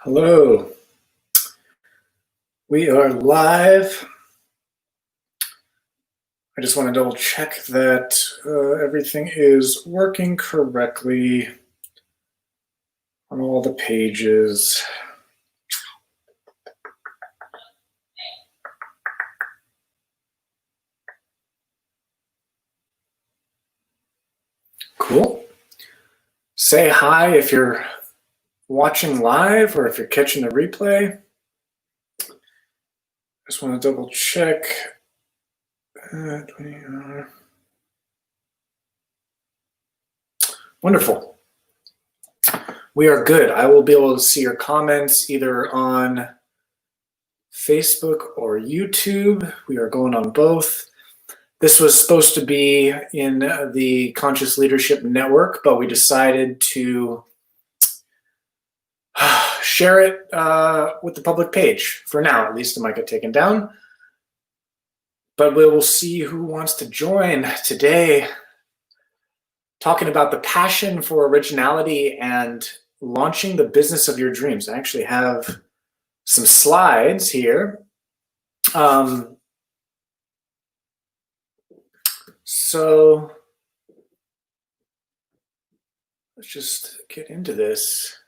Hello. We are live. I just want to double check that everything is working correctly on all the pages. Cool. Say hi if you're watching live or if you're catching the replay. Just want to double check. Wonderful. We are good. I will be able to see your comments either on Facebook or YouTube. We are going on both. This was supposed to be in the Conscious Leadership Network, but we decided to share it with the public page. For now, at least it might get taken down. But we will see who wants to join today, talking about the passion for originality and launching the business of your dreams. I actually have some slides here. So let's just get into this.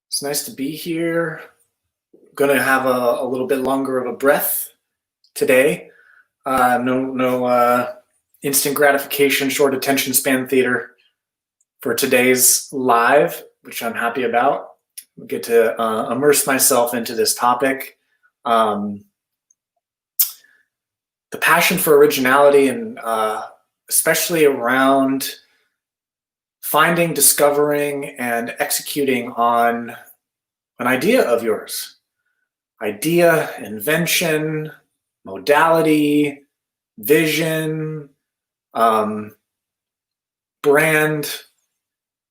It's nice to be here. I'm gonna have a little bit longer of a breath today. No instant gratification, short attention span theater for today's live, which I'm happy about. I get to immerse myself into this topic. The passion for originality and especially around finding, discovering, and executing on an idea of yours. Idea, invention, modality, vision, brand.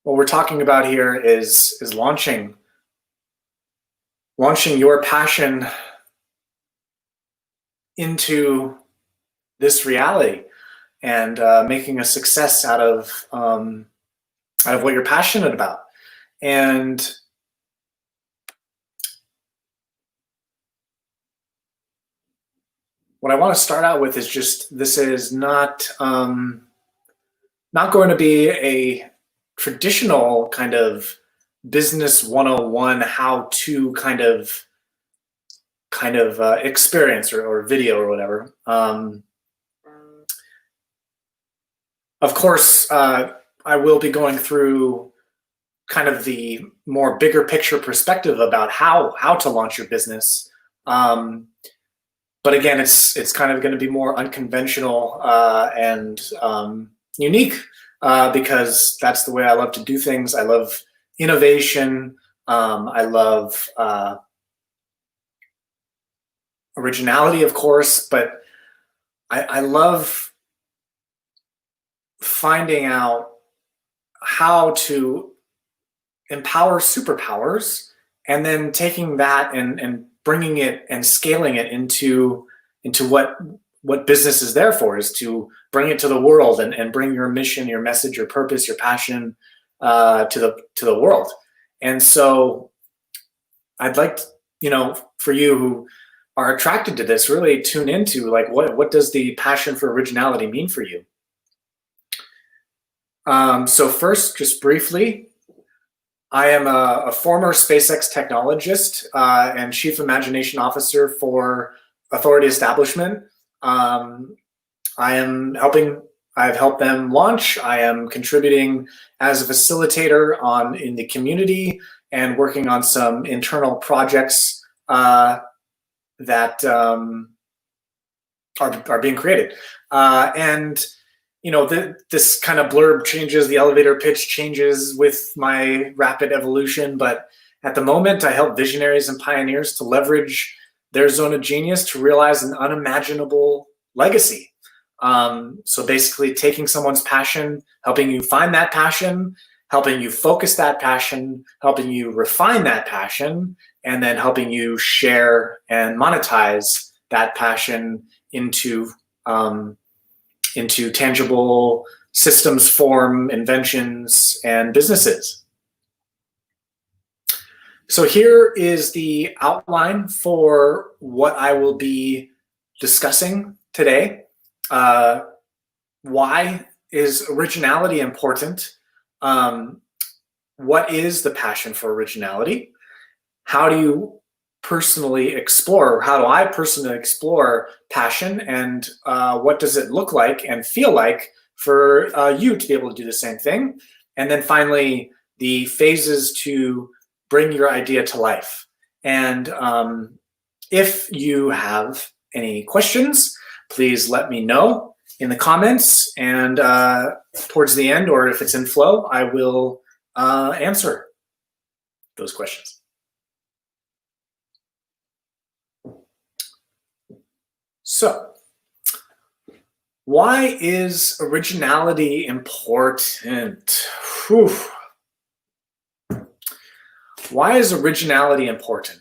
What we're talking about here is launching your passion into this reality and making a success out of what you're passionate about. And what I want to start out with is just, this is not going to be a traditional kind of business 101 how-to kind of experience or video or whatever. Of course, I will be going through kind of the more bigger picture perspective about how to launch your business. But again, it's kind of going to be more unconventional and unique because that's the way I love to do things. I love innovation. I love originality, of course, but I love finding out how to empower superpowers and then taking that and bringing it and scaling it into what business is there for, is to bring it to the world and bring your mission, your message, your purpose, your passion to the world. And so I'd like to, for you who are attracted to this, really tune into like what does the passion for originality mean for you? So first, just briefly, I am a former SpaceX Technologist and Chief Imagination Officer for Authority Establishment. I've helped them launch. I am contributing as a facilitator in the community and working on some internal projects that are being created. This kind of blurb changes, the elevator pitch changes with my rapid evolution, but at the moment I help visionaries and pioneers to leverage their zone of genius to realize an unimaginable legacy. So basically taking someone's passion, helping you find that passion, helping you focus that passion, helping you refine that passion, and then helping you share and monetize that passion into tangible systems, form, inventions, and businesses. So here is the outline for what I will be discussing today. Why is originality important? What is the passion for originality? How do you personally explore, how do I personally explore passion, and what does it look like and feel like for you to be able to do the same thing? And then finally, the phases to bring your idea to life. And if you have any questions, please let me know in the comments, and towards the end, or if it's in flow, I will answer those questions. So, why is originality important? Whew. Why is originality important?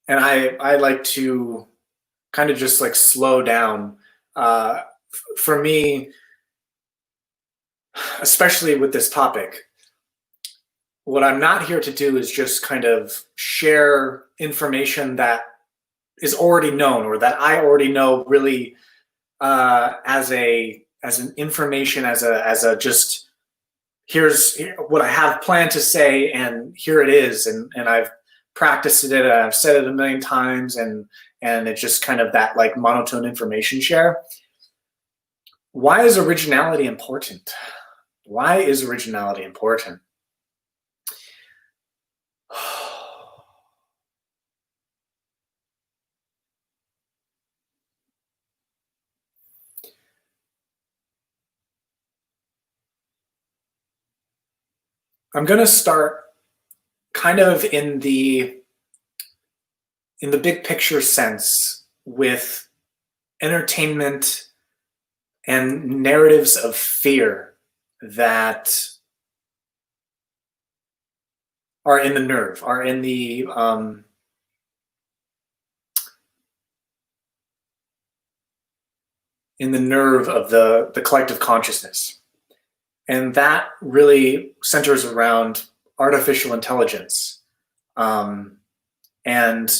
And I like to kind of just like slow down. For me, especially with this topic, what I'm not here to do is just kind of share information that is already known, or that I already know really as an information, as a just here's what I have planned to say, and here it is, and I've practiced it, I've said it a million times, and it's just kind of that like monotone information share. Why is originality important? Why is originality important? I'm going to start kind of in the big picture sense with entertainment and narratives of fear that are in the nerve, are in the nerve of the collective consciousness. And that really centers around artificial intelligence, and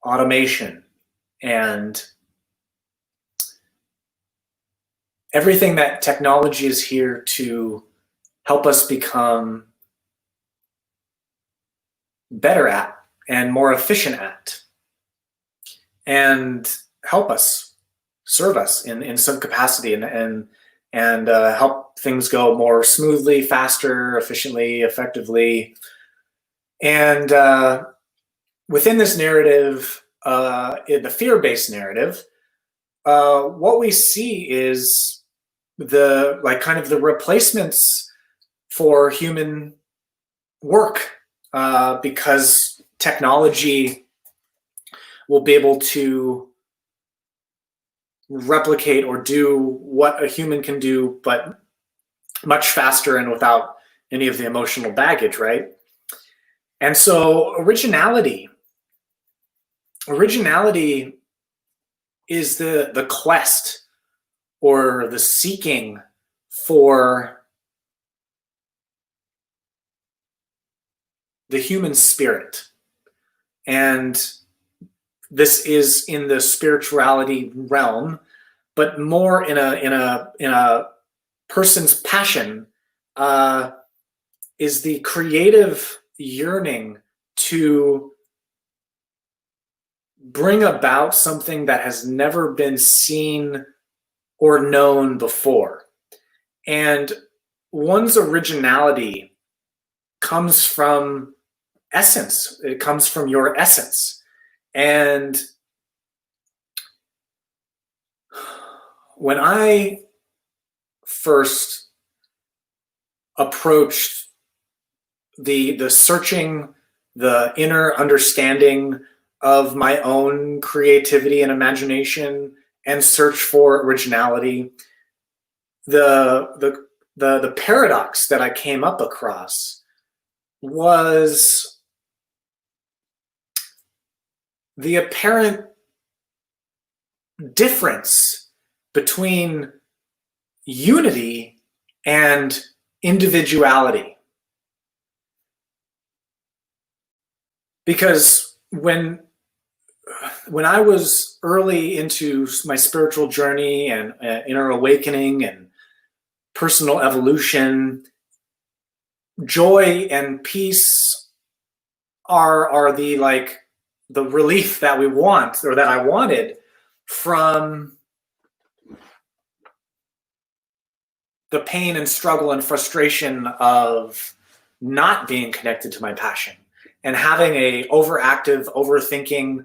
automation, and everything that technology is here to help us become better at and more efficient at, and help us, serve us in some capacity, and help things go more smoothly, faster, efficiently, effectively. And within this narrative, in the fear-based narrative, what we see is the kind of the replacements for human work, because technology will be able to replicate or do what a human can do, but much faster and without any of the emotional baggage, right? And so originality is the quest, or the seeking for the human spirit. And this is in the spirituality realm, but more in a person's passion, is the creative yearning to bring about something that has never been seen or known before. And one's originality comes from essence. It comes from your essence. And when I first approached the searching, the inner understanding of my own creativity and imagination, and search for originality, the paradox that I came up across was the apparent difference between unity and individuality. because when I was early into my spiritual journey and inner awakening and personal evolution, joy and peace are the relief that we want, or that I wanted, from the pain and struggle and frustration of not being connected to my passion and having a overactive, overthinking,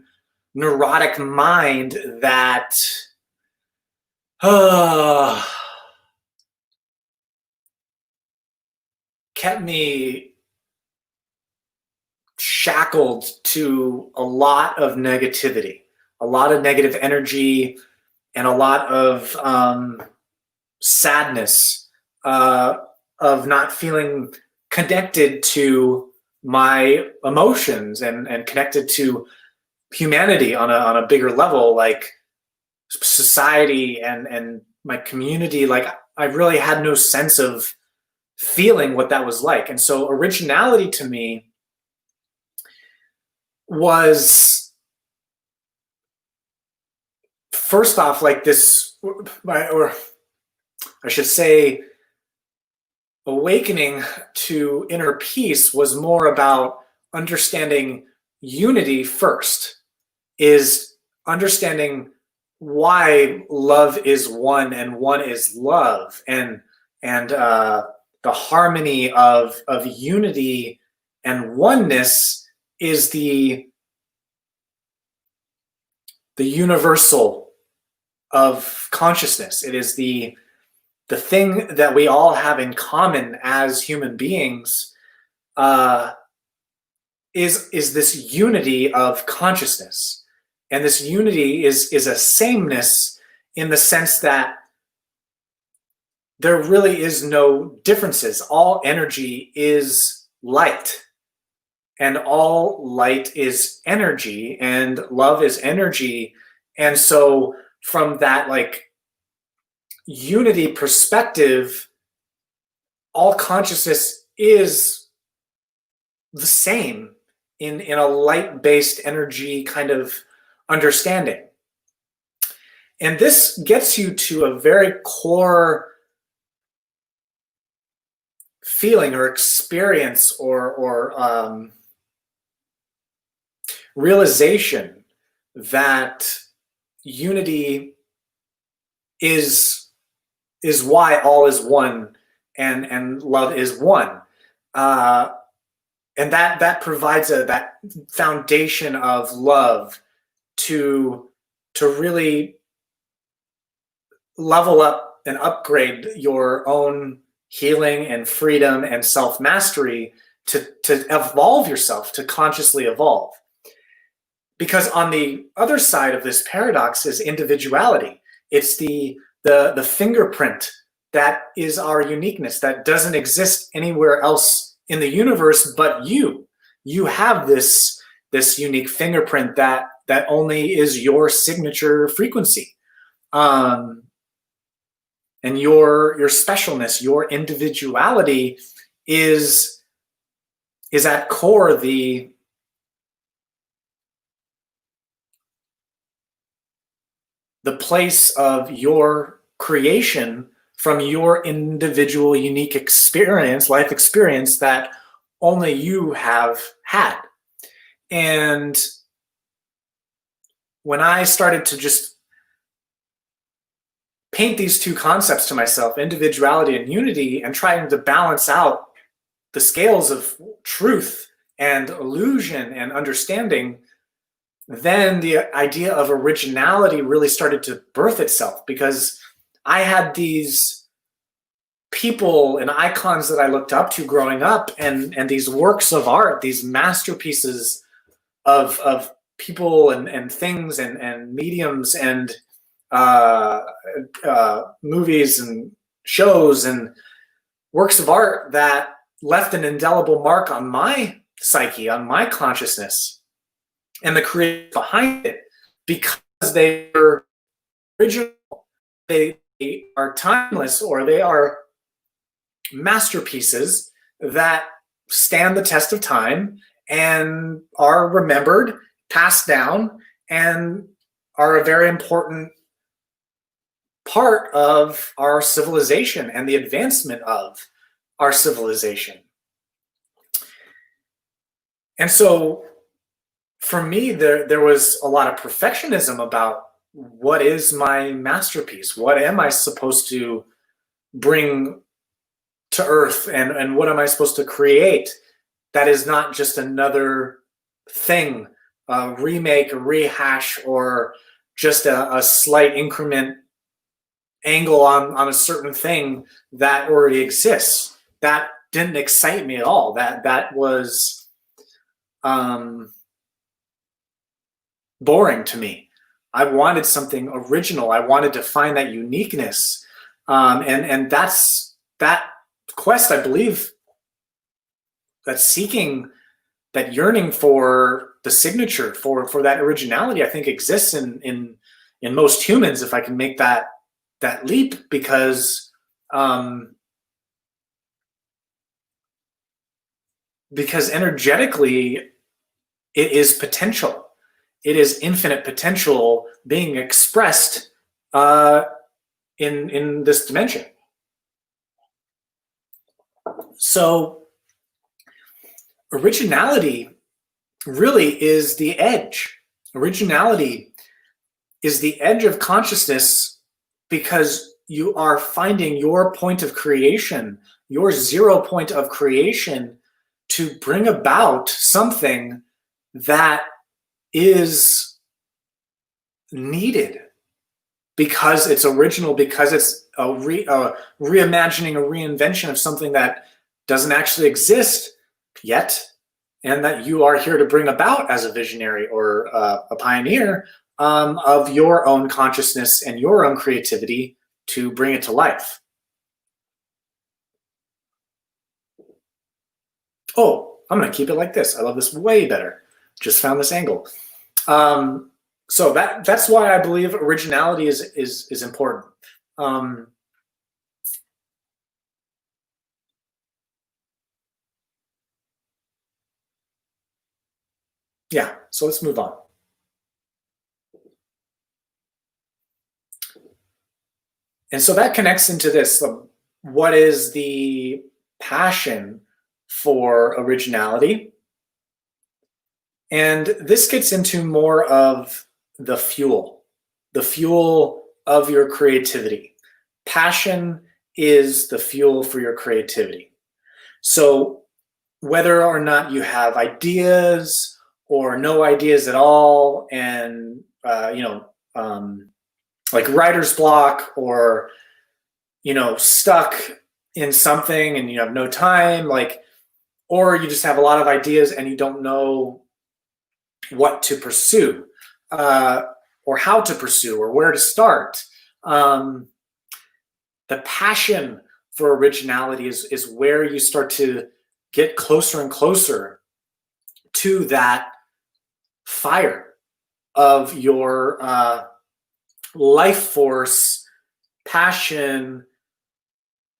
neurotic mind that kept me shackled to a lot of negativity, a lot of negative energy, and a lot of sadness, of not feeling connected to my emotions and connected to humanity on a bigger level, like society and my community. Like, I really had no sense of feeling what that was like. And so originality to me was, first off, like this, or I should say, awakening to inner peace was more about understanding unity first, is understanding why love is one and one is love, and the harmony of unity and oneness is the universal of consciousness. It is the thing that we all have in common as human beings, is this unity of consciousness. And this unity is a sameness, in the sense that there really is no differences. All energy is light, and all light is energy, and love is energy. And so from that, like, unity perspective, all consciousness is the same in a light-based energy kind of understanding. And this gets you to a very core feeling or experience or realization that unity is why all is one, and love is one, and that provides that foundation of love to really level up and upgrade your own healing and freedom and self-mastery, to evolve yourself, to consciously evolve. Because on the other side of this paradox is individuality. It's the fingerprint that is our uniqueness, that doesn't exist anywhere else in the universe but you. You have this unique fingerprint that only is your signature frequency. And your specialness, your individuality is at core the place of your creation from your individual unique experience, life experience, that only you have had. And when I started to just paint these two concepts to myself, individuality and unity, and trying to balance out the scales of truth and illusion and understanding, then the idea of originality really started to birth itself, because I had these people and icons that I looked up to growing up, and these works of art, these masterpieces of people and things and mediums and movies and shows and works of art that left an indelible mark on my psyche, on my consciousness, and the creators behind it, because they are original, they are timeless, or they are masterpieces that stand the test of time and are remembered, passed down, and are a very important part of our civilization and the advancement of our civilization. And so for me, there was a lot of perfectionism about what is my masterpiece? What am I supposed to bring to earth, and what am I supposed to create that is not just another thing, a remake, a rehash, or just a slight increment angle on a certain thing that already exists. That didn't excite me at all. That was boring to me. I wanted something original. I wanted to find that uniqueness, and that's that quest. I believe that seeking, that yearning for the signature, for that originality, I think exists in most humans. If I can make that leap, because energetically it is potential. It is infinite potential being expressed in this dimension. So originality really is the edge. Originality is the edge of consciousness, because you are finding your point of creation, your 0 point of creation, to bring about something that is needed because it's original, because it's a reimagining, a reinvention of something that doesn't actually exist yet, and that you are here to bring about as a visionary or a pioneer of your own consciousness and your own creativity to bring it to life. Oh, I'm going to keep it like this. I love this way better. Just found this angle. So that's why I believe originality is important. Yeah, so let's move on. And so that connects into this. What is the passion for originality? And this gets into more of the fuel of your creativity. Passion is the fuel for your creativity. So whether or not you have ideas or no ideas at all, and like writer's block, or stuck in something and you have no time, or you just have a lot of ideas and you don't know what to pursue, or how to pursue, or where to start. The passion for originality is where you start to get closer and closer to that fire of your life force, passion,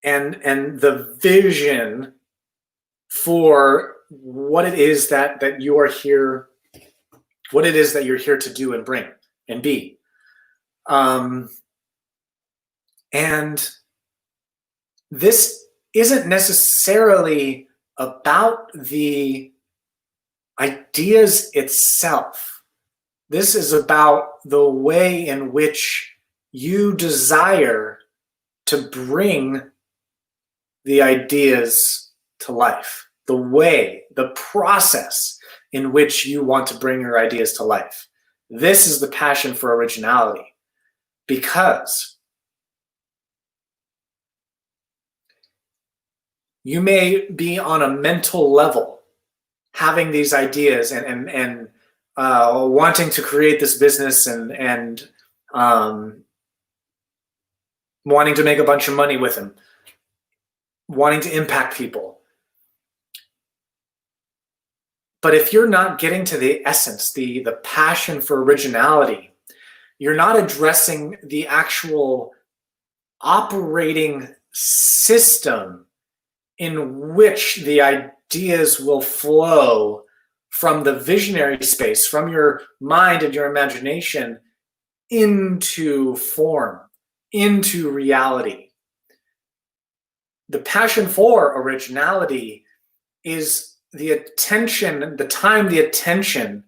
and the vision for what it is that you are here, what it is that you're here to do and bring and be. And this isn't necessarily about the ideas itself. This is about the way in which you desire to bring the ideas to life, the process in which you want to bring your ideas to life. This is the passion for originality, because you may be on a mental level having these ideas and wanting to create this business and wanting to make a bunch of money with them, wanting to impact people. But if you're not getting to the essence, the passion for originality, you're not addressing the actual operating system in which the ideas will flow from the visionary space, from your mind and your imagination into form, into reality. The passion for originality is the attention, the time, the attention,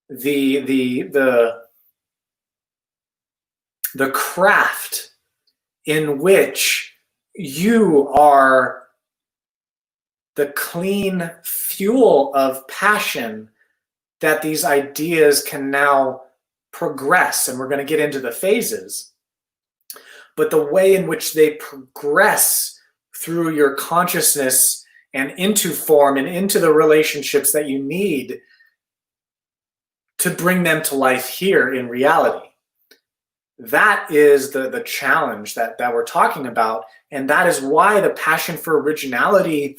the craft in which you are the clean fuel of passion that these ideas can now progress. And we're going to get into the phases. But the way in which they progress through your consciousness and into form and into the relationships that you need to bring them to life here in reality. That is the challenge that we're talking about. And that is why the passion for originality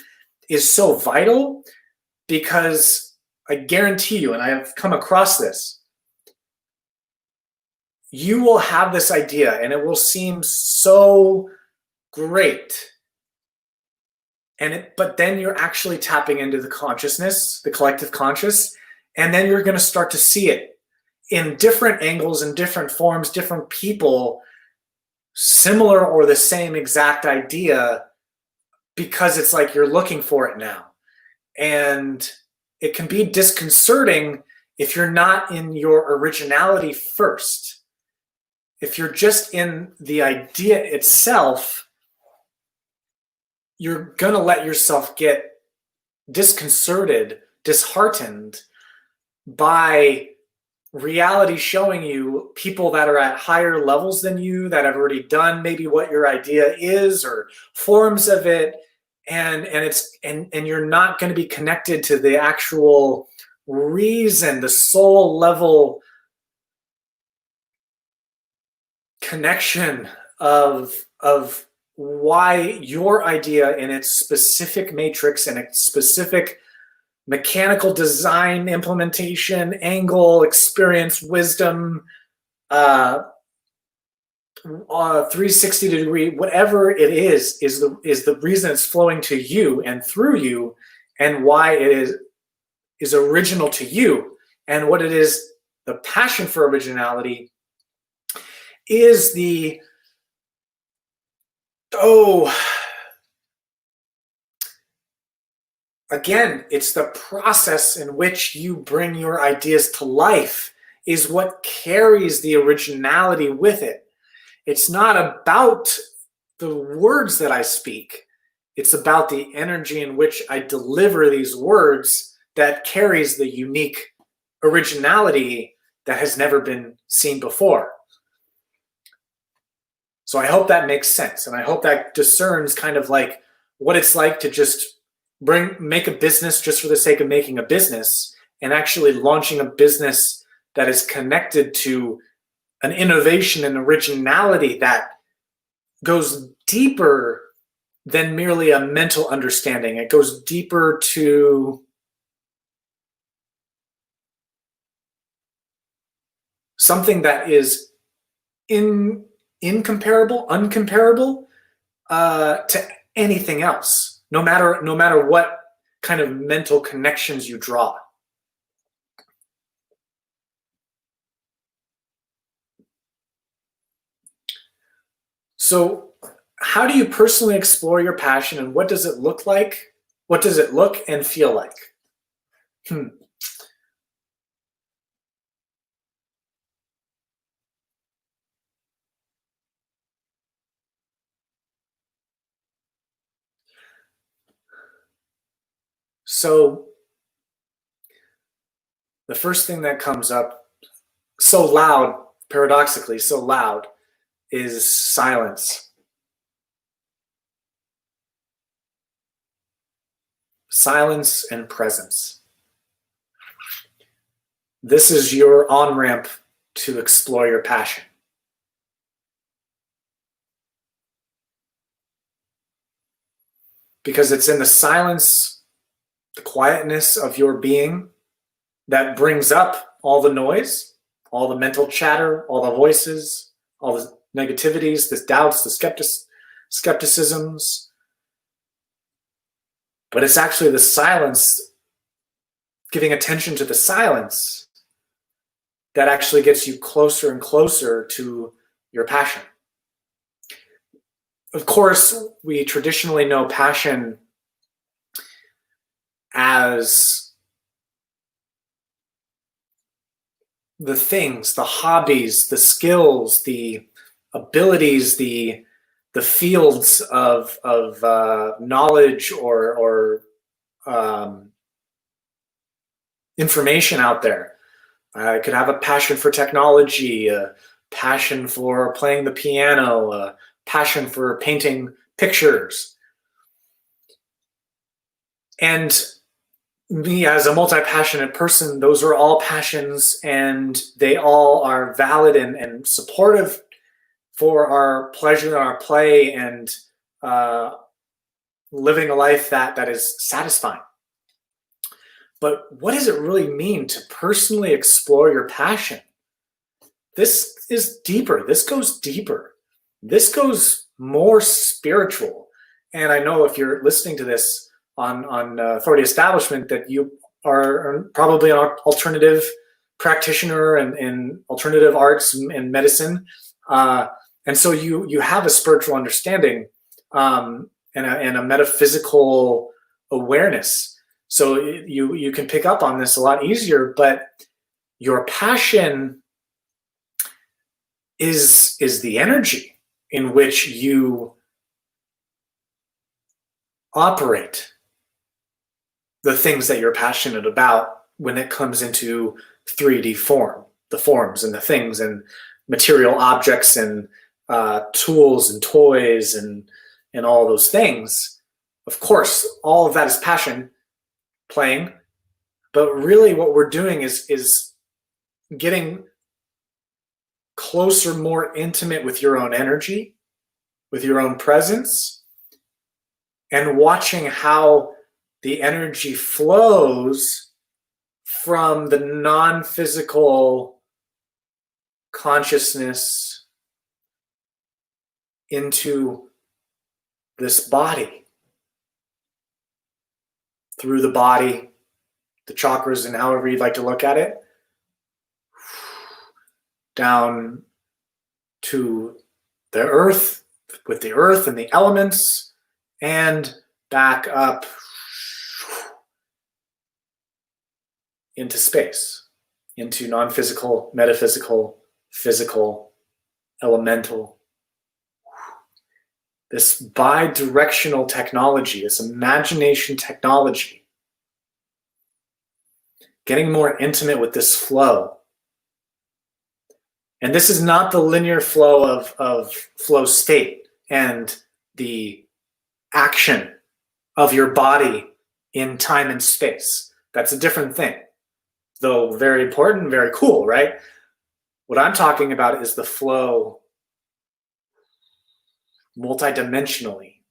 is so vital, because I guarantee you, and I have come across this, you will have this idea and it will seem so great. But then you're actually tapping into the consciousness, the collective conscious, and then you're going to start to see it in different angles and different forms, different people, similar or the same exact idea, because it's like you're looking for it now. And it can be disconcerting if you're not in your originality first. If you're just in the idea itself, you're going to let yourself get disconcerted, disheartened by reality showing you people that are at higher levels than you, that have already done maybe what your idea is or forms of it, and you're not going to be connected to the actual reason, the soul level connection of why your idea in its specific matrix and its specific mechanical design, implementation, angle, experience, wisdom, 360 degree, whatever it is the reason it's flowing to you and through you, and why it is original to you. And what it is, the passion for originality is again, it's the process in which you bring your ideas to life is what carries the originality with it. It's not about the words that I speak. It's about the energy in which I deliver these words that carries the unique originality that has never been seen before. So I hope that makes sense. And I hope that discerns kind of like what it's like to just make a business just for the sake of making a business, and actually launching a business that is connected to an innovation and originality that goes deeper than merely a mental understanding. It goes deeper to something that is uncomparable to anything else. No matter what kind of mental connections you draw. So how do you personally explore your passion, and what does it look like? What does it look and feel like? So the first thing that comes up so loud, paradoxically, so loud, is silence. Silence and presence. This is your on-ramp to explore your passion. Because it's in the silence, the quietness of your being, that brings up all the noise, all the mental chatter, all the voices, all the negativities, the doubts, the skepticisms. But it's actually the silence giving attention to the silence that actually gets you closer and closer to your passion. Of course, we traditionally know passion as the things, the hobbies, the skills, the abilities, the fields of knowledge or information out there. I could have a passion for technology, a passion for playing the piano, a passion for painting pictures. And me as a multi-passionate person, those are all passions, and they all are valid and supportive for our pleasure and our play and living a life that is satisfying. But what does it really mean to personally explore your passion? This is deeper. This goes deeper. This goes more spiritual. And I know if you're listening to this on Authority Establishment, that you are probably an alternative practitioner in alternative arts and medicine. And so you have a spiritual understanding and a metaphysical awareness. So you can pick up on this a lot easier, but your passion is the energy in which you operate the things that you're passionate about when it comes into 3D form, the forms and the things and material objects and tools and toys and all those things. Of course, all of that is passion, playing, but really what we're doing is getting closer, more intimate with your own energy, with your own presence, and watching how the energy flows from the non-physical consciousness into this body, through the body, the chakras, and however you'd like to look at it, down to the earth, with the earth and the elements, and back up into space, into non-physical, metaphysical, physical, elemental. This bi-directional technology, this imagination technology, getting more intimate with this flow. And this is not the linear flow of flow state and the action of your body in time and space. That's a different thing, though very important, very cool, right? What I'm talking about is the flow multidimensionally,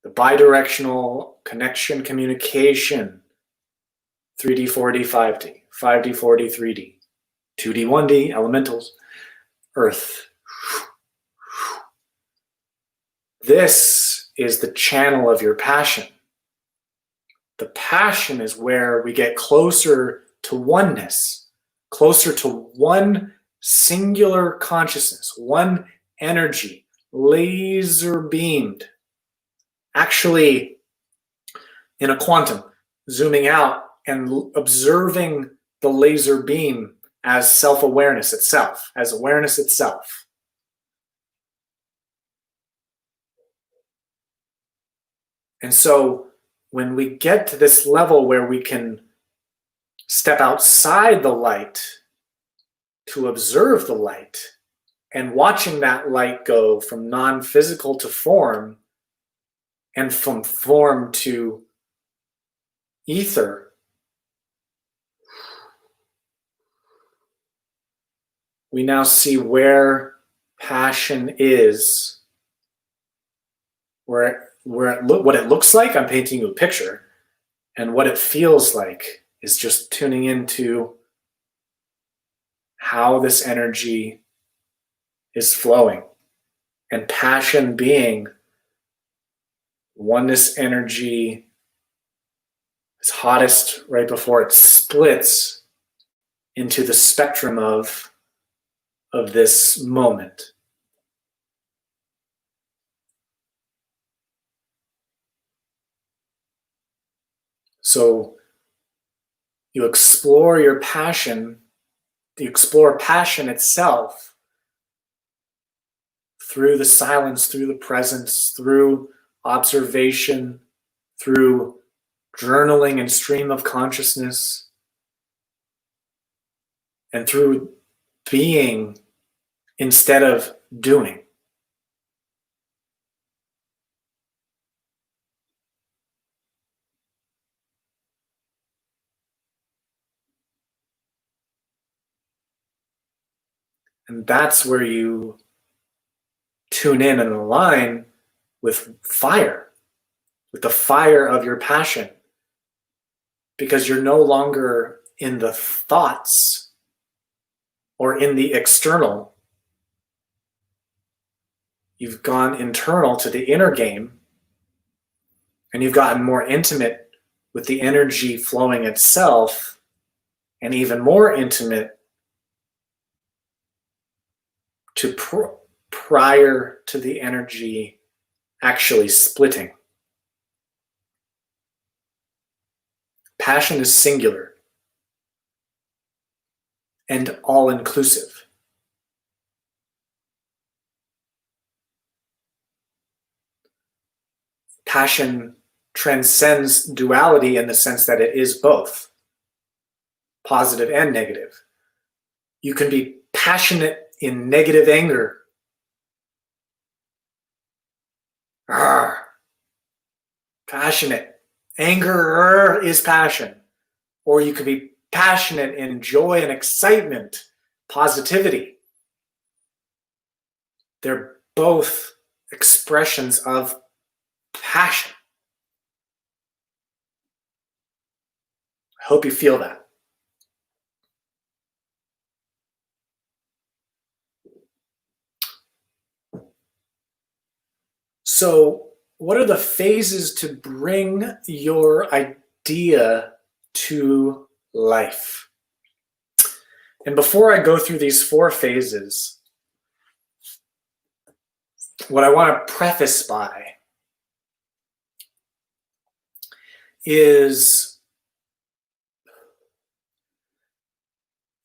the bidirectional connection, communication, 3D, 4D, 5D, 5D, 4D, 3D, 2D, 1D, elementals, earth. This is the channel of your passion. The passion is where we get closer to oneness, closer to one singular consciousness, one energy, laser beamed, actually in a quantum, zooming out and observing the laser beam as self-awareness itself, as awareness itself. And so when we get to this level where we can step outside the light to observe the light, and watching that light go from non-physical to form, and from form to ether, we now see where passion is, what it looks like. I'm painting you a picture, and what it feels like is just tuning into how this energy is flowing, and passion being oneness energy It's hottest right before it splits into the spectrum of this moment. So you explore your passion, you explore passion itself through the silence, through the presence, through observation, through journaling and stream of consciousness, and through being instead of doing. And that's where you tune in and align with fire, with the fire of your passion, because you're no longer in the thoughts or in the external. You've gone internal to the inner game, and you've gotten more intimate with the energy flowing itself, and even more intimate to prior to the energy actually splitting. Passion is singular and all-inclusive. Passion transcends duality in the sense that it is both, positive and negative. You can be passionate in negative anger. Passionate. Anger is passion. Or you could be passionate in joy and excitement, positivity. They're both expressions of passion. I hope you feel that. So, what are the phases to bring your idea to life? And before I go through these 4 phases, what I want to preface by is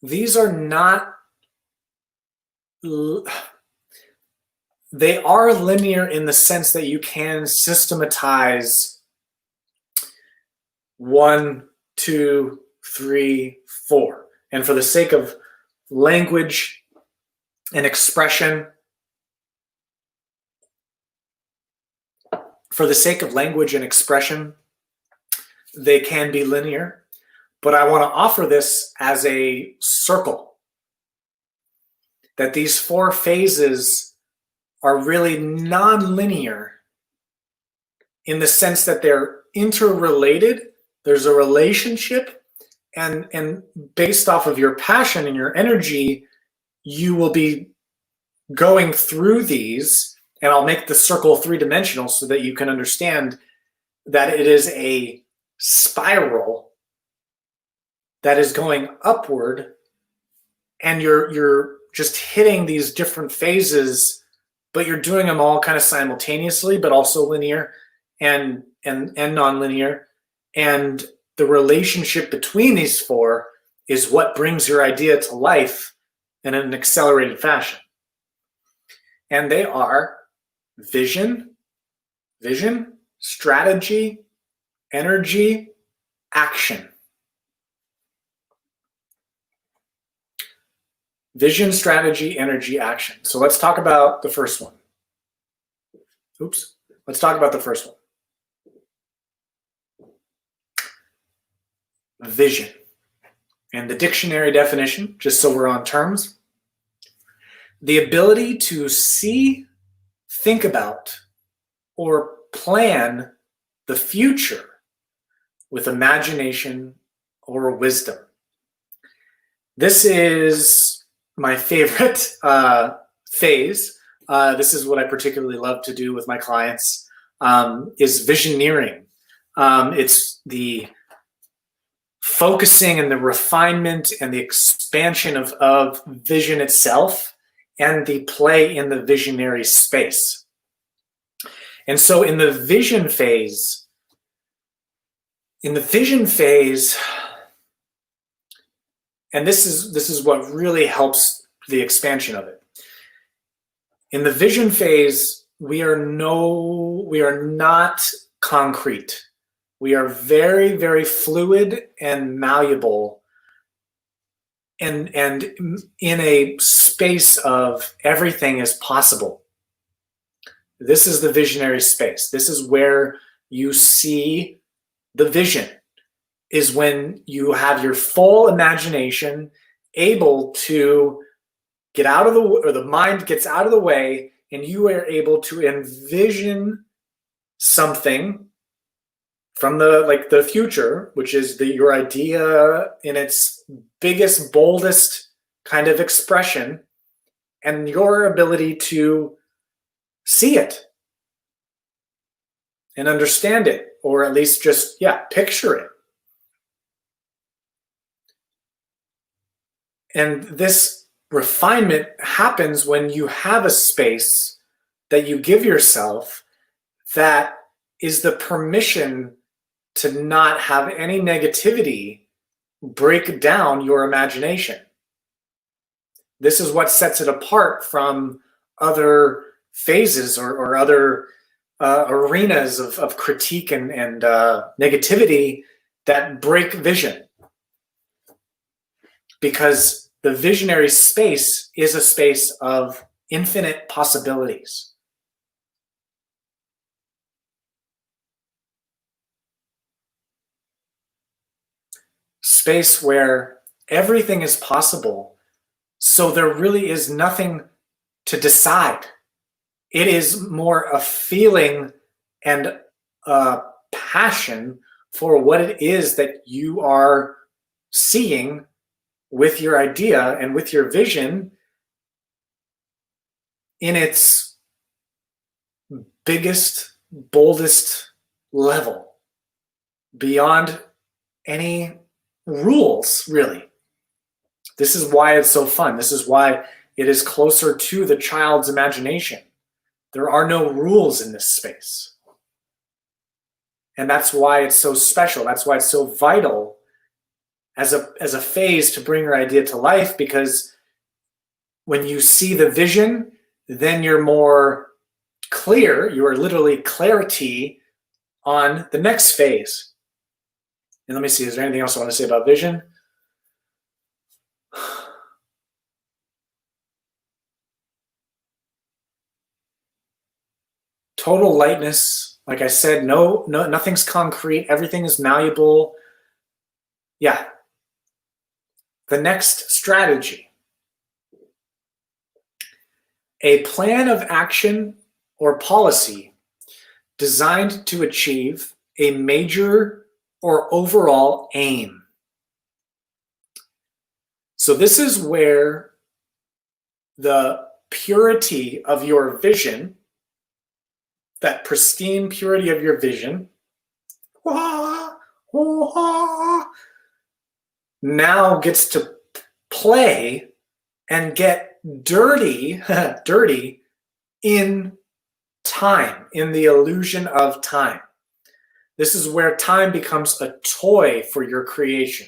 these are not, they are linear in the sense that you can systematize 1, 2, 3, 4. And for the sake of language and expression, they can be linear, but I want to offer this as a circle, that these 4 phases are really non-linear in the sense that they're interrelated. There's a relationship, and based off of your passion and your energy, you will be going through these, and I'll make the circle 3-dimensional so that you can understand that it is a spiral that is going upward, and you're just hitting these different phases, but you're doing them all kind of simultaneously, but also linear and non-linear. And the relationship between these 4 is what brings your idea to life in an accelerated fashion. And they are vision, strategy, energy, action. Vision, strategy, energy, action. So let's talk about the first one. Let's talk about the first one. Vision. And the dictionary definition, just so we're on terms: the ability to see, think about, or plan the future with imagination or wisdom. This is my favorite phase. This is what I particularly love to do with my clients, is visioneering. It's the focusing and the refinement and the expansion of vision itself and the play in the visionary space. And so in the vision phase, and this is what really helps the expansion of it. In the vision phase, we are not concrete. We are very, very fluid and malleable, and in a space of everything is possible. This is the visionary space. This is where you see the vision, is when you have your full imagination able to get out of the mind gets out of the way, and you are able to envision something from the future, which is your idea in its biggest, boldest kind of expression, and your ability to see it and understand it, or at least just, picture it. And this refinement happens when you have a space that you give yourself that is the permission to not have any negativity break down your imagination. This is what sets it apart from other phases or other arenas of critique and negativity that break vision. Because the visionary space is a space of infinite possibilities. Space where everything is possible, so there really is nothing to decide. It is more a feeling and a passion for what it is that you are seeing with your idea and with your vision in its biggest, boldest level, beyond any rules, really. This is why it's so fun. This is why it is closer to the child's imagination. There are no rules in this space. And that's why it's so special. That's why it's so vital as a phase to bring your idea to life, because when you see the vision, then you're more clear. You are literally clarity on the next phase. And let me see, is there anything else I want to say about vision? Total lightness. Like I said, no, nothing's concrete. Everything is malleable. Yeah. The next strategy. A plan of action or policy designed to achieve a major or overall aim. So this is where the purity of your vision, that pristine purity of your vision, now gets to play and get dirty in time, in the illusion of time. This is where time becomes a toy for your creation.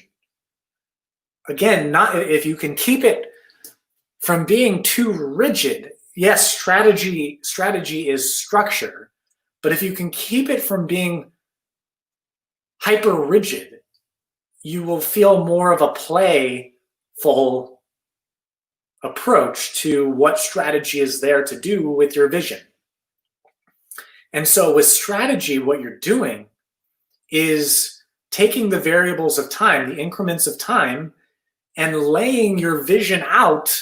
Again, not if you can keep it from being too rigid. Yes, strategy is structure, but if you can keep it from being hyper rigid, you will feel more of a playful approach to what strategy is there to do with your vision. And so with strategy, what you're doing is taking the variables of time, the increments of time, and laying your vision out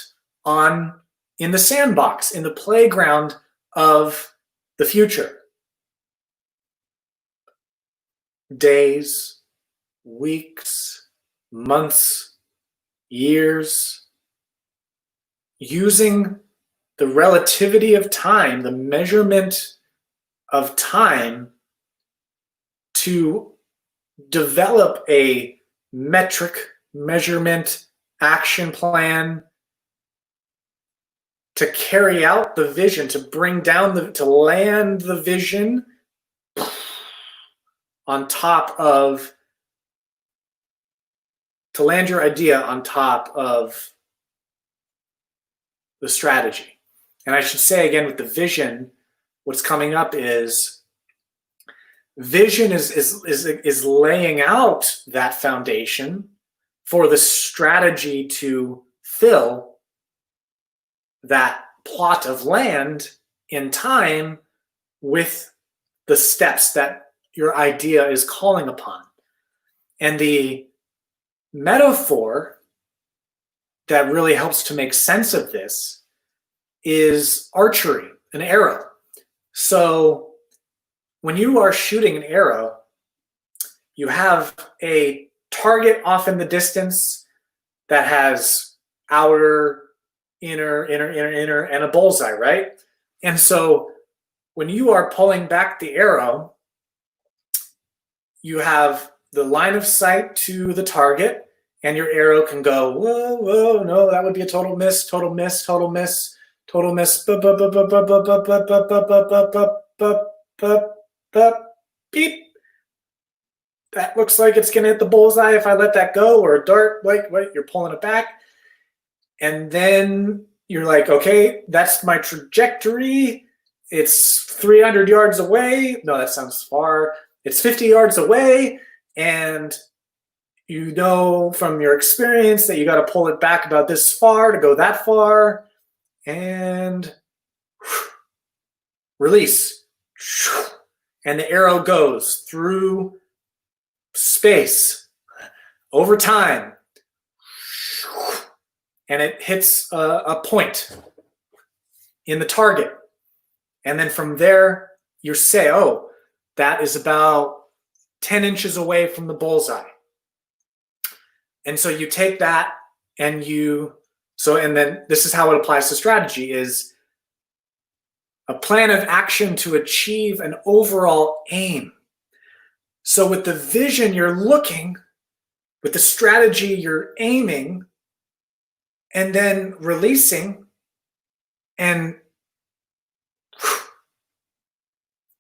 in the sandbox, in the playground of the future. Days, weeks, months, years, using the relativity of time, the measurement of time, to develop a metric, measurement, action plan to carry out the vision, to bring down to land the vision on top of, to land your idea on top of the strategy. And I should say again, with the vision, what's coming up is vision is laying out that foundation for the strategy to fill that plot of land in time with the steps that your idea is calling upon. And the metaphor that really helps to make sense of this is archery, an arrow. So when you are shooting an arrow, you have a target off in the distance that has outer, inner, and a bullseye, right? And so when you are pulling back the arrow, you have the line of sight to the target, and your arrow can go, whoa, whoa, no, that would be a total miss, total miss, total miss, total miss, beep. That looks like it's going to hit the bullseye if I let that go, or a dart, wait, you're pulling it back. And then you're like, okay, that's my trajectory. It's 300 yards away. No, that sounds far. It's 50 yards away. And you know from your experience that you got to pull it back about this far to go that far. And release. And the arrow goes through space over time. And it hits a point in the target. And then from there, you say, oh, that is about 10 inches away from the bullseye. And so you take that and and then this is how it applies to strategy, is a plan of action to achieve an overall aim. So with the vision, you're looking, with the strategy, you're aiming, and then releasing, and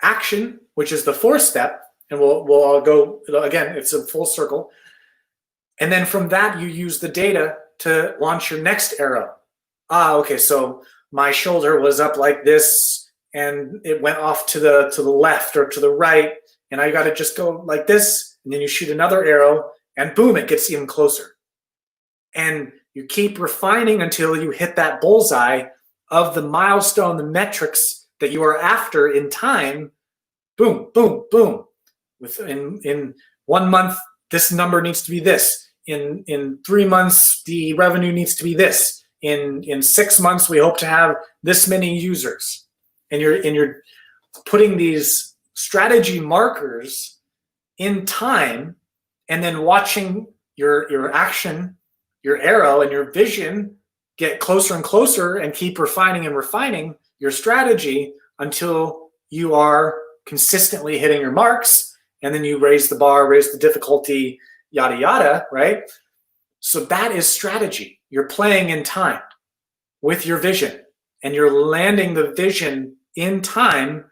action, which is the fourth step, and we'll all go, again, it's a full circle. And then from that, you use the data to launch your next arrow. Okay, so my shoulder was up like this, and it went off to the left or to the right, and I got to just go like this, and then you shoot another arrow, and boom, it gets even closer. And you keep refining until you hit that bullseye of the milestone, the metrics that you are after in time. Boom, boom, boom. In 1 month, this number needs to be this. In 3 months, the revenue needs to be this. In 6 months, we hope to have this many users. And you're putting these strategy markers in time, and then watching your action, your arrow, and your vision get closer and closer, and keep refining and refining your strategy until you are consistently hitting your marks, and then you raise the bar, raise the difficulty, yada, yada, right? So that is strategy. You're playing in time with your vision, and you're landing the vision in time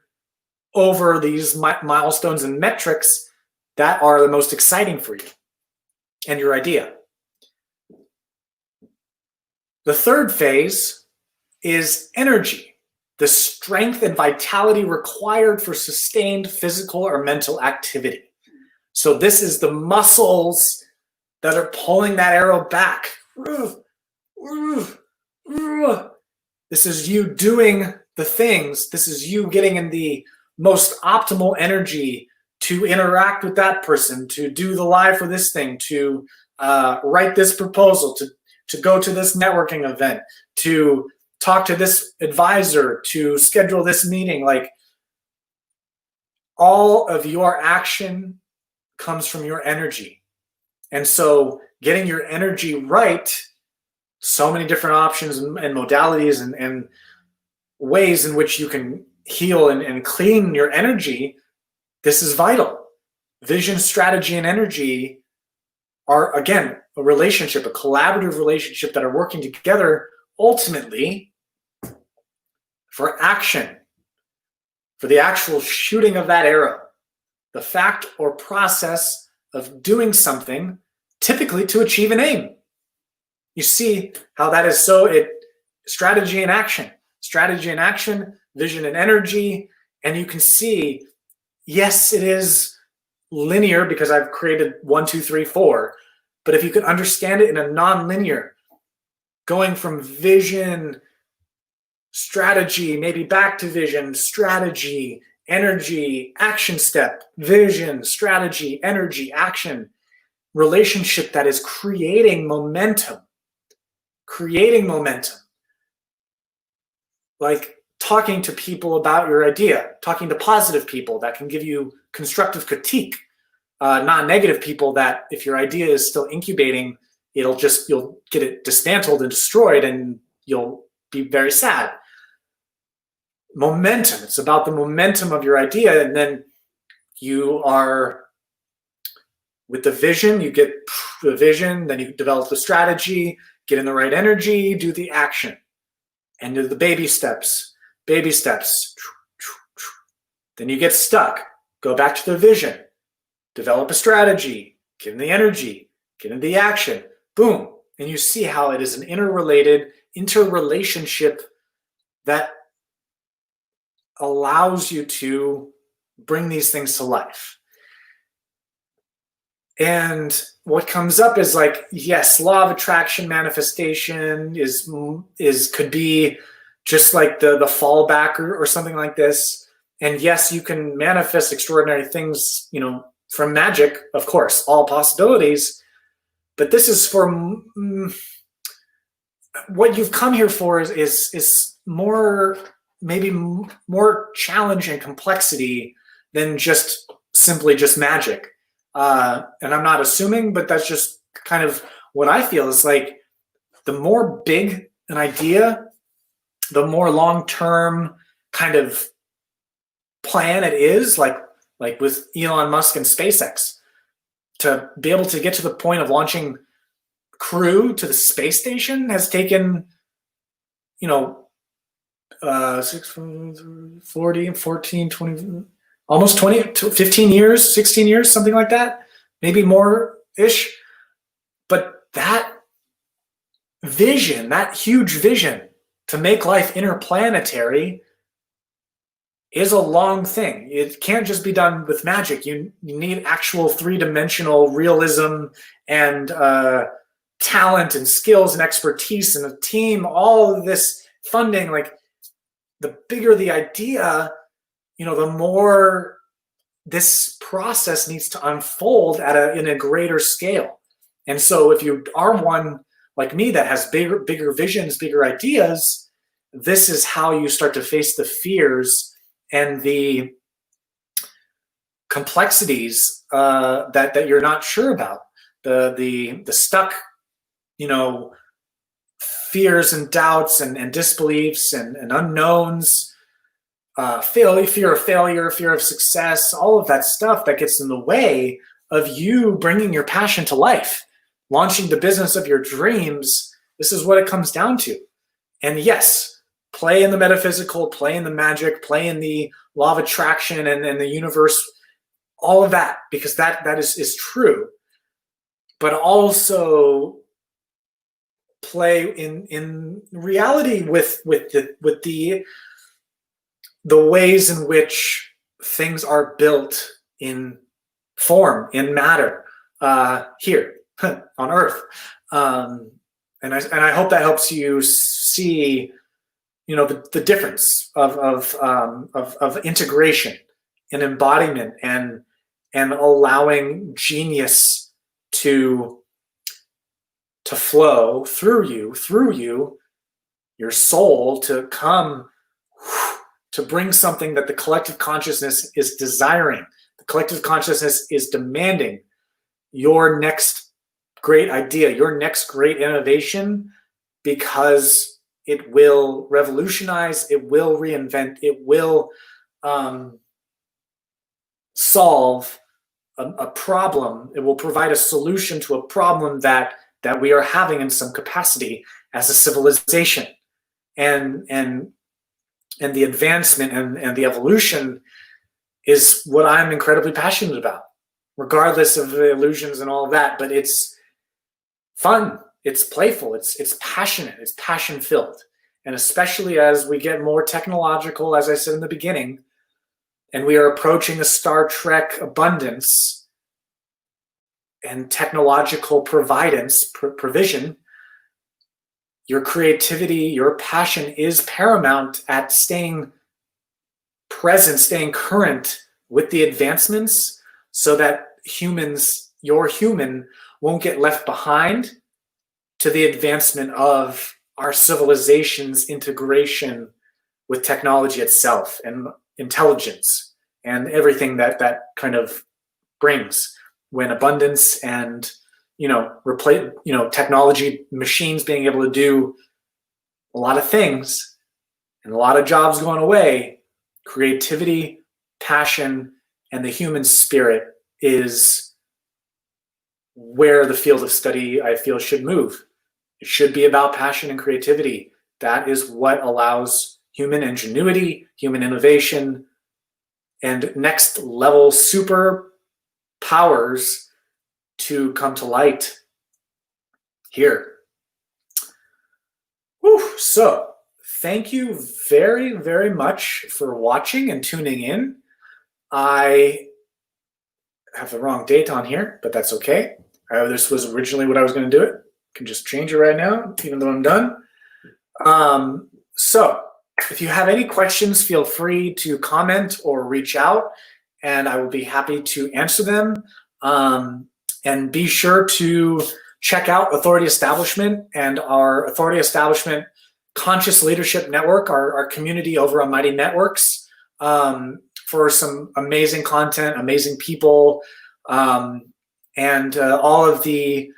over these milestones and metrics that are the most exciting for you and your idea. The third phase is energy, the strength and vitality required for sustained physical or mental activity. So this is the muscles that are pulling that arrow back. This is you doing the things. This is you getting in the most optimal energy to interact with that person, to do the live for this thing, to write this proposal, to go to this networking event, to talk to this advisor, to schedule this meeting. Like, all of your action comes from your energy. And so getting your energy right, so many different options and modalities and ways in which you can heal and clean your energy, this is vital. Vision, strategy, and energy are, again, a relationship, a collaborative relationship that are working together ultimately for action, for the actual shooting of that arrow, the fact or process of doing something, typically to achieve an aim. You see how that is strategy and action, vision and energy, and you can see, yes, it is linear because I've created 1, 2, 3, 4, but if you could understand it in a non-linear, going from vision, strategy, maybe back to vision, strategy, energy, action step, vision, strategy, energy, action, relationship that is creating momentum. Like talking to people about your idea, talking to positive people that can give you constructive critique, not negative people that if your idea is still incubating, you'll get it dismantled and destroyed and you'll be very sad. Momentum, it's about the momentum of your idea, and then you are with the vision, you get the vision, then you develop the strategy, get in the right energy, do the action, and do the baby steps. Then you get stuck, go back to the vision, develop a strategy, get in the energy, get in the action, boom. And you see how it is an interrelationship that allows you to bring these things to life. And what comes up is like, yes, law of attraction manifestation could be just like the fallback or something like this. And yes, you can manifest extraordinary things, from magic, of course, all possibilities. But this is for what you've come here for is more, maybe more challenge and complexity than simply just magic. And I'm not assuming, but that's just kind of what I feel is like the more big an idea, the more long-term kind of plan it is, like with Elon Musk and SpaceX, to be able to get to the point of launching crew to the space station has taken, 40, 14, 20, almost 20, 15 years, 16 years, something like that, maybe more-ish. But that vision, that huge vision to make life interplanetary is a long thing. It can't just be done with magic. You need actual three-dimensional realism and talent and skills and expertise and a team, all of this funding. Like, the bigger the idea, the more this process needs to unfold in a greater scale. And so if you are one like me that has bigger visions, bigger ideas, this is how you start to face the fears and the complexities that you're not sure about, the stuck, fears and doubts and disbeliefs and unknowns, fear of failure, fear of success, all of that stuff that gets in the way of you bringing your passion to life, launching the business of your dreams. This is what it comes down to. And yes, play in the metaphysical, play in the magic, play in the law of attraction and the universe, all of that, because that is true. But also play in reality with the ways in which things are built in form, in matter, here on Earth. And I hope that helps you see, the difference of integration and embodiment and allowing genius to flow through you, your soul, to come to bring something that the collective consciousness is desiring. The collective consciousness is demanding your next great idea, your next great innovation, because it will revolutionize, it will reinvent, it will solve a problem. It will provide a solution to a problem that we are having in some capacity as a civilization. And the advancement and the evolution is what I'm incredibly passionate about, regardless of the illusions and all of that. But it's fun, it's playful, it's passionate, it's passion-filled. And especially as we get more technological, as I said in the beginning, and we are approaching a Star Trek abundance and technological provision, your creativity, your passion is paramount at staying present, staying current with the advancements, so that your human, won't get left behind to the advancement of our civilization's integration with technology itself and intelligence and everything that kind of brings, when abundance and technology, machines being able to do a lot of things and a lot of jobs going away, creativity, passion, and the human spirit is where the field of study, I feel, should move. It should be about passion and creativity. That is what allows human ingenuity, human innovation, and next level super powers to come to light here. Whew. So thank you very, very much for watching and tuning in. I have the wrong date on here, but that's okay. This was originally what I was going to do it. I can just change it right now, even though I'm done. So if you have any questions, feel free to comment or reach out, and I will be happy to answer them. And be sure to check out Authority Establishment and our Authority Establishment Conscious Leadership Network, our community over on Mighty Networks, for some amazing content, amazing people, and all of the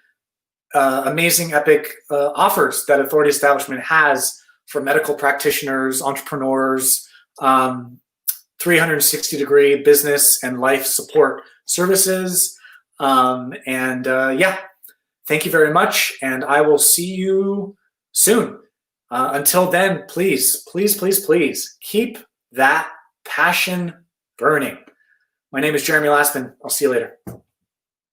amazing, epic offers that Authority Establishment has for medical practitioners, entrepreneurs, 360-degree business and life support services. Yeah, thank you very much, and I will see you soon. Until then, please, please, please, please keep that passion burning. My name is Jeremy Lasman. I'll see you later.